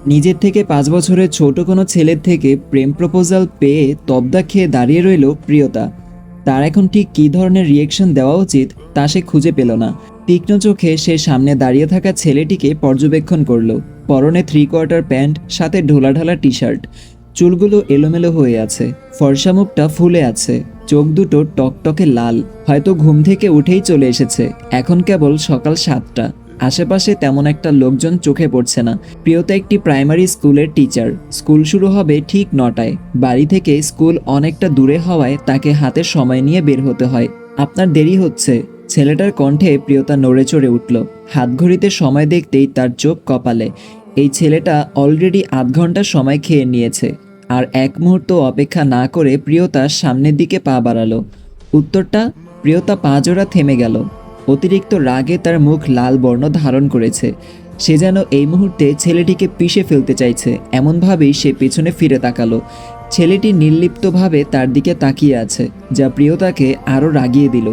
নিজের থেকে ৫ বছরের ছোট কোনো ছেলের থেকে প্রেম প্রপোজাল পেয়ে তবদা খেয়ে দাঁড়িয়ে রইল প্রিয়তা। তার এখন ঠিক কী ধরনের রিয়েকশন দেওয়া উচিত তা সে খুঁজে পেল না। তীক্ষ্ণ চোখে সে সামনে দাঁড়িয়ে থাকা ছেলেটিকে পর্যবেক্ষণ করল। পরনে 3/4 প্যান্ট, সাথে ঢোলাঢালা টি শার্ট, চুলগুলো এলোমেলো হয়ে আছে, ফর্সা মুখটা ফুলে আছে, চোখ দুটো টকটকে লাল। হয়তো ঘুম থেকে উঠেই চলে এসেছে। এখন কেবল সকাল 7টা। আশেপাশে তেমন একটা লোকজন চোখে পড়ছে না। প্রিয়তা একটি প্রাইমারি স্কুলের টিচার। স্কুল শুরু হবে ঠিক 9টায়। বাড়ি থেকে স্কুল অনেকটা দূরে হওয়ায় তাকে হাতে সময় নিয়ে বের হতে হয়। আপনার দেরি হচ্ছে। ছেলেটার কণ্ঠে প্রিয়তা নড়ে চড়ে উঠল। হাতঘড়িতে সময় দেখতেই তার চোখ কপালে। এই ছেলেটা অলরেডি আধ ঘন্টা সময় খেয়ে নিয়েছে। আর এক মুহূর্ত অপেক্ষা না করে প্রিয়তা সামনের দিকে পা বাড়ালো। উত্তরটা? প্রিয়তা পা জোড়া থেমে গেল। অতিরিক্ত রাগে তার মুখ লাল বর্ণ ধারণ করেছে। সে যেন এই মুহূর্তে ছেলেটিকে পিষে ফেলতে চাইছে। এমনভাবেই সে পেছনে ফিরে তাকালো। ছেলেটি নির্লিপ্তভাবে তার দিকে তাকিয়ে আছে, যা প্রিয়তাকে আরও রাগিয়ে দিল।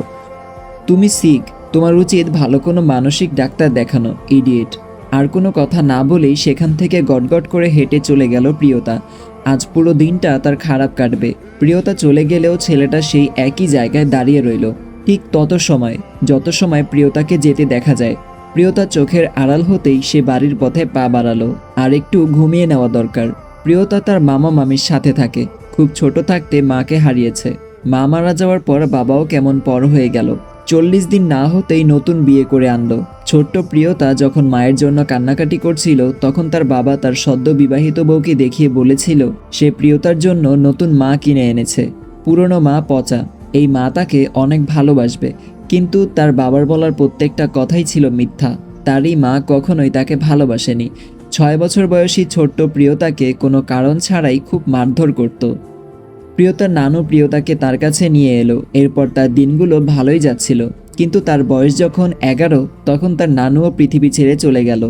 তুমি সিক, তোমার উচিত ভালো কোনো মানসিক ডাক্তার দেখানো, ইডিয়েট। আর কোনো কথা না বলেই সেখান থেকে গটগট করে হেঁটে চলে গেল প্রিয়তা। আজ পুরো দিনটা তার খারাপ কাটবে। প্রিয়তা চলে গেলেও ছেলেটা সেই একই জায়গায় দাঁড়িয়ে রইল। ঠিক যত সময় প্রিয়তাকে যেতে দেখা যায়। প্রিয়তার চোখের আড়াল হতেই সে বাড়ির পথে পা বাড়ালো। আর একটু ঘুমিয়ে নেওয়া দরকার। প্রিয়তা তার মামা মামির সাথে থাকে। খুব ছোট থাকতে মাকে হারিয়েছে। মা মারা যাওয়ার পর বাবাও কেমন পর হয়ে গেল। 40 দিন না হতেই নতুন বিয়ে করে আনলো। ছোট্ট প্রিয়তা যখন মায়ের জন্য কান্নাকাটি করছিল, তখন তার বাবা তার সদ্য বিবাহিত বউকে দেখিয়ে বলেছিল সে প্রিয়তার জন্য নতুন মা কিনে এনেছে। পুরনো মা পচা, এই মা তাকে অনেক ভালোবাসবে। কিন্তু তার বাবার বলার প্রত্যেকটা কথাই ছিল মিথ্যা। তারই মা কখনোই তাকে ভালোবাসেনি। 6 বছর বয়সী ছোট্ট প্রিয়তাকে কোনো কারণ ছাড়াই খুব মারধর করত। প্রিয়তার নানু প্রিয়তাকে তার কাছে নিয়ে এলো। এরপর তার দিনগুলো ভালোই যাচ্ছিল। কিন্তু তার বয়স যখন 11, তখন তার নানুও পৃথিবী ছেড়ে চলে গেল।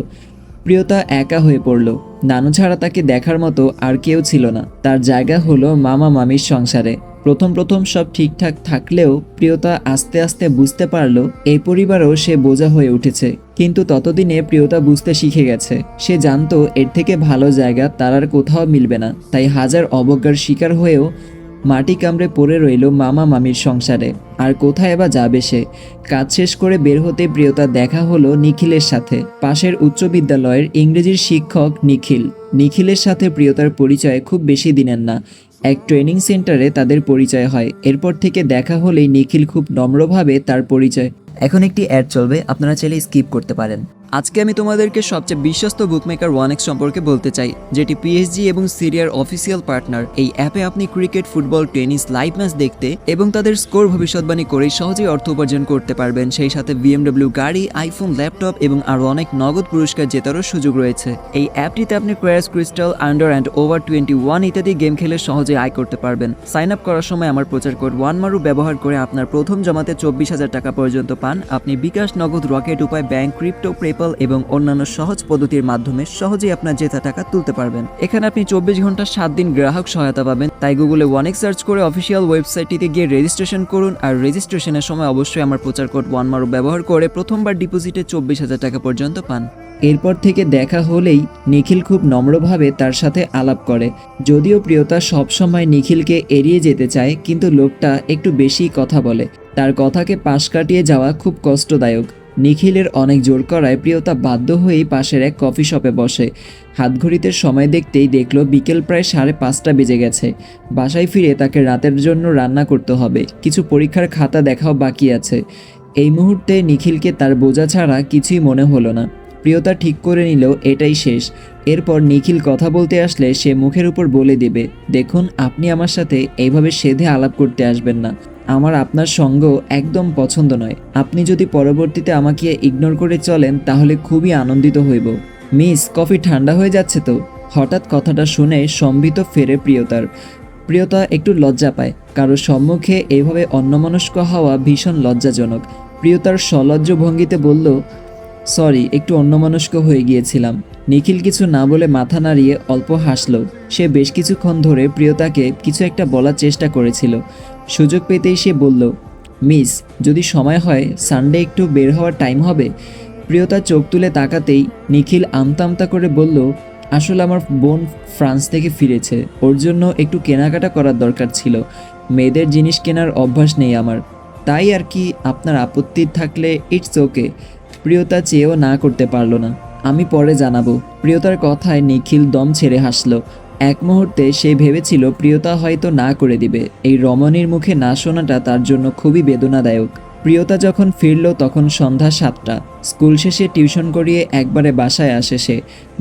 প্রিয়তা একা হয়ে পড়ল। নানু ছাড়া তাকে দেখার মতো আর কেউ ছিল না। তার জায়গা হলো মামা মামির সংসারে। প্রথম সব ঠিকঠাক থাকলেও প্রিয়তা আস্তে আস্তে বুঝতে পারল এই পরিবারেও সে বোঝা হয়ে উঠেছে। কিন্তু ততদিনে প্রিয়তা বুঝতে শিখে গেছে। সে জানতো এর থেকে ভালো জায়গা তার আর কোথাও মিলবে না। তাই হাজার অবজ্ঞার শিকার হয়েও মাটি কামড়ে পড়ে রইল মামা মামির সংসারে। আর কোথায় বা যাবে সে? কাজ শেষ করে বের হতে প্রিয়তা দেখা হলো নিখিলের সাথে। পাশের উচ্চ বিদ্যালয়ের ইংরেজির শিক্ষক নিখিলের সাথে প্রিয়তার পরিচয় খুব বেশি দিনের না। এক ট্রেনিং সেন্টারে তাদের পরিচয় হয়। এরপর থেকে দেখা হলেই নিখিল খুব নম্রভাবে তার পরিচয়। এখন একটি অ্যাড চলবে, আপনারা চাইলে স্কিপ করতে পারেন। আজকে আমি তোমাদেরকে সবচেয়ে বিশ্বস্ত বুকমেকার 1x সম্পর্কে বলতে চাই, যেটি পিএসজি এবং সিরিয়ার অফিসিয়াল পার্টনার। এই অ্যাপে আপনি cricket, football, tennis live match দেখতে এবং তাদের স্কোর ভবিষ্যৎবাণী করে সহজেই অর্থ উপার্জন করতে পারবেন। সেই সাথে BMW গাড়ি, আইফোন, ল্যাপটপ এবং আরও অনেক নগদ পুরস্কার জেতারও সুযোগ রয়েছে। এই অ্যাপটিতে আপনি crash, crystal, under and over 21 ইত্যাদি গেম খেলে সহজে আয় করতে পারবেন। সাইন আপ করার সময় আমার প্রচার কোড ওয়ানমারু ব্যবহার করে আপনার প্রথম জমাতে 24,000 টাকা পর্যন্ত পান। আপনি বিকাশ, নগদ, রকেট উপায়, ব্যাংক, ক্রিপ্টো, পেপ্যাল এবং অন্যান্য সহজ পদ্ধতির মাধ্যমে সহজেই আপনার জেতা টাকা তুলতে পারবেন। এখানে আপনি 24 ঘন্টা 7 দিন গ্রাহক সহায়তা পাবেন। তাই গুগলে 1x সার্চ করে অফিসিয়াল ওয়েবসাইটটিতে গিয়ে রেজিস্ট্রেশন করুন। আর রেজিস্ট্রেশনের সময় অবশ্যই আমার প্রচার কোড ওয়ানমারু ব্যবহার করে প্রথমবার ডিপোজিটে 24,000 টাকা পর্যন্ত পান। এরপর থেকে দেখা হলেই নিখিল খুব নম্রভাবে তার সাথে আলাপ করে। যদিও প্রিয়তা সবসময় নিখিলকে এড়িয়ে যেতে চায়, কিন্তু লোকটা একটু বেশি কথা বলে। তার কথাকে পাশ কাটিয়ে যাওয়া খুব কষ্টদায়ক। নিখিলের অনেক জোর করায় প্রিয়তা বাধ্য হয়েই পাশের এক কফি শপে বসে। হাতঘড়িতে সময় দেখতেই দেখল বিকেল প্রায় 5:30 বেজে গেছে। বাসায় ফিরে তাকে রাতের জন্য রান্না করতে হবে। কিছু পরীক্ষার খাতা দেখাও বাকি আছে। এই মুহূর্তে নিখিলকে তার বোঝা ছাড়া কিছুই মনে হলো না। প্রিয়তা ঠিক করে নিল এটাই শেষ। এরপর নিখিল কথা বলতে আসলে সে মুখের উপর বলে দেবে, দেখুন, আপনি আমার সাথে এইভাবে সেধে আলাপ করতে আসবেন না। আমার আপনার সঙ্গ একদম পছন্দ নয়। আপনি যদি পরবর্তীতে আমাকে ইগনোর করে চলেন তাহলে খুবই আনন্দিত হইব। মিস, কফি ঠান্ডা হয়ে যাচ্ছে তো। হঠাৎ কথাটা শুনে সম্বিত ফেরে প্রিয়তা একটু লজ্জা পায়। কারো সম্মুখে এইভাবে অন্যমনস্ক হওয়া ভীষণ লজ্জাজনক। প্রিয়তার সলজ্জ ভঙ্গিতে বলল, সরি, একটু অন্যমনস্ক হয়ে গিয়েছিলাম। নিখিল কিছু না বলে মাথা নাড়িয়ে অল্প হাসল। সে বেশ কিছুক্ষণ ধরে প্রিয়তাকে কিছু একটা বলার চেষ্টা করেছিল। সুযোগ পেতেই সে বলল, মিস, যদি সময় হয় সানডে একটু বের হওয়ার টাইম হবে। প্রিয়তা চোখ তুলে তাকাতেই নিখিল আমতা আমতা করে বলল, আসলে আমার বোন ফ্রান্স থেকে ফিরেছে, ওর জন্য একটু কেনাকাটা করার দরকার ছিল। মেয়েদের জিনিস কেনার অভ্যাস নেই আমার, তাই আর কি। আপনার আপত্তি থাকলে ইটস ওকে। প্রিয়তা চেয়েও না করতে পারল না। আমি পরে জানাবো। প্রিয়তার কথায় নিখিল দম ছেড়ে হাসল। এক মুহূর্তে সে ভেবেছিল প্রিয়তা হয়তো না করে দিবে। এই রমণীর মুখে না শোনাটা তার জন্য খুবই বেদনাদায়ক। প্রিয়তা যখন ফিরল তখন সন্ধ্যা 7টা। স্কুল শেষে টিউশন করিয়ে একবারে বাসায় আসে সে।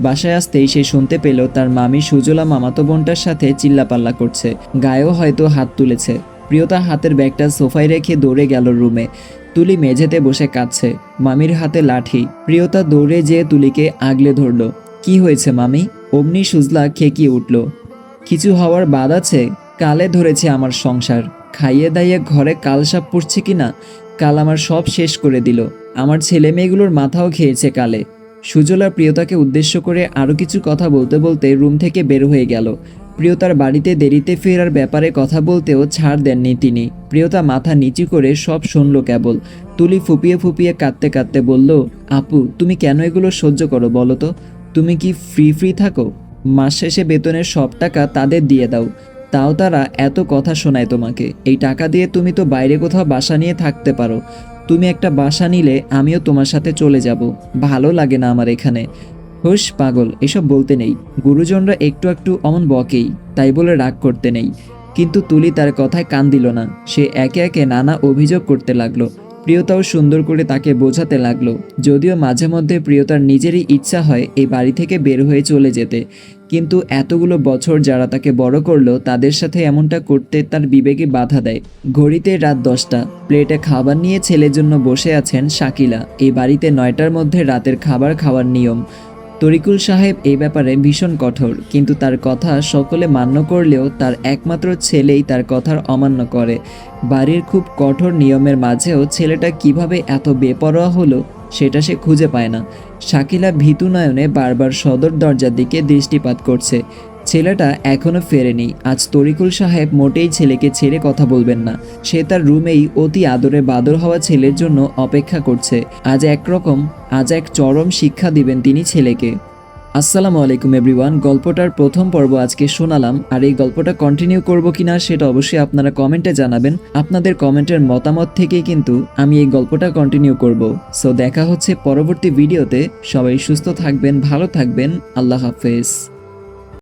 বাসায় আসতেই সে শুনতে পেল তার মামি সুজলা মামাতো বোনটার সাথে চিল্লাপাল্লা করছে, গায়েও হয়তো হাত তুলেছে। প্রিয়তা হাতের ব্যাগটা সোফায় রেখে দৌড়ে গেল রুমে। তুলি মেঝেতে বসে কাঁদছে, মামির হাতে লাঠি। প্রিয়তা দৌড়ে যেয়ে তুলিকে আগলে ধরল। কি হয়েছে মামি? অমনি সুজলা খেকিয়ে উঠল। কিছু হওয়ার বাদ আছে? কালে ধরেছে আমার সংসার। খাইয়ে দাইয়ে ঘরে কালসাপ পড়ছে কিনা, কাল আমার সব শেষ করে দিল। আমার ছেলে মেয়েগুলোর মাথাও খেয়েছে কালে। সুজলা প্রিয়তাকে উদ্দেশ্য করে আরও কিছু কথা বলতে বলতে রুম থেকে বের হয়ে গেল। প্রিয়তার বাড়িতে দেরিতে ফেরার ব্যাপারে কথা বলতেও ছাড় দেননি তিনি। প্রিয়তা মাথা নিচু করে সব শুনল কেবল। তুলি ফুপিয়ে ফুপিয়ে কাঁদতে কাঁদতে বলল, আপু তুমি কেন এগুলো সহ্য করো বলো তো? তুমি কি ফ্রি থাকো? মাস শেষে বেতনের সব টাকা তাদের দিয়ে দাও, তাও তারা এত কথা শোনায় তোমাকে। এই টাকা দিয়ে তুমি তো বাইরে কোথাও বাসা নিয়ে থাকতে পারো। তুমি একটা বাসা নিলে আমিও তোমার সাথে চলে যাব। ভালো লাগে না আমার এখানে। হুশ পাগল, এসব বলতে নেই। গুরুজনরা একটু একটু অমন বকেই, তাই বলে রাগ করতে নেই। কিন্তু তুলি তার কথায় কান দিল না। সে একে একে নানা অভিযোগ করতে লাগলো। প্রিয়তাও সুন্দর করে তাকে বোঝাতে লাগলো। যদিও মাঝে মধ্যে প্রিয়তার নিজেরই ইচ্ছা হয় এই বাড়ি থেকে বের হয়ে চলে যেতে, কিন্তু এতগুলো বছর যারা তাকে বড় করলো তাদের সাথে এমনটা করতে তার বিবেকে বাধা দেয়। ঘড়িতে রাত 10টা। প্লেটে খাবার নিয়ে ছেলের জন্য বসে আছেন শাকিলা। এই বাড়িতে 9টার মধ্যে রাতের খাবার খাওয়ার নিয়ম। তরিকুল সাহেব এই ব্যাপারে ভীষণ কঠোর, কিন্তু তার কথা সকলে মান্য করলেও তার একমাত্র ছেলেই তার কথার অমান্য করে। বাড়ির খুব কঠোর নিয়মের মাঝেও ছেলেটা কিভাবে এত বেপরোয়া হলো সেটা সে খুঁজে পায় না। শাকিলা ভীতু নয়নে বারবার সদর দরজার দিকে দৃষ্টিপাত করছে। ছেলেটা এখনো ফেরেনি। আজ তরিকুল সাহেব মোটেই ছেলেকে ছেড়ে কথা বলবেন না। সে তার রুমেই অতি আদরে বাদর হওয়া ছেলের জন্য অপেক্ষা করছে। আজ এক চরম শিক্ষা দিবেন তিনি ছেলেকে। আসসালামু আলাইকুম এভরিওয়ান। গল্পটার প্রথম পর্ব আজকে শোনালাম, আর এই গল্পটা কন্টিনিউ করব কিনা সেটা অবশ্যই আপনারা কমেন্টে জানাবেন। আপনাদের কমেন্টের মতামত থেকেই কিন্তু আমি এই গল্পটা কন্টিনিউ করব। সো দেখা হচ্ছে পরবর্তী ভিডিওতে। সবাই সুস্থ থাকবেন, ভালো থাকবেন। আল্লাহ হাফেজ।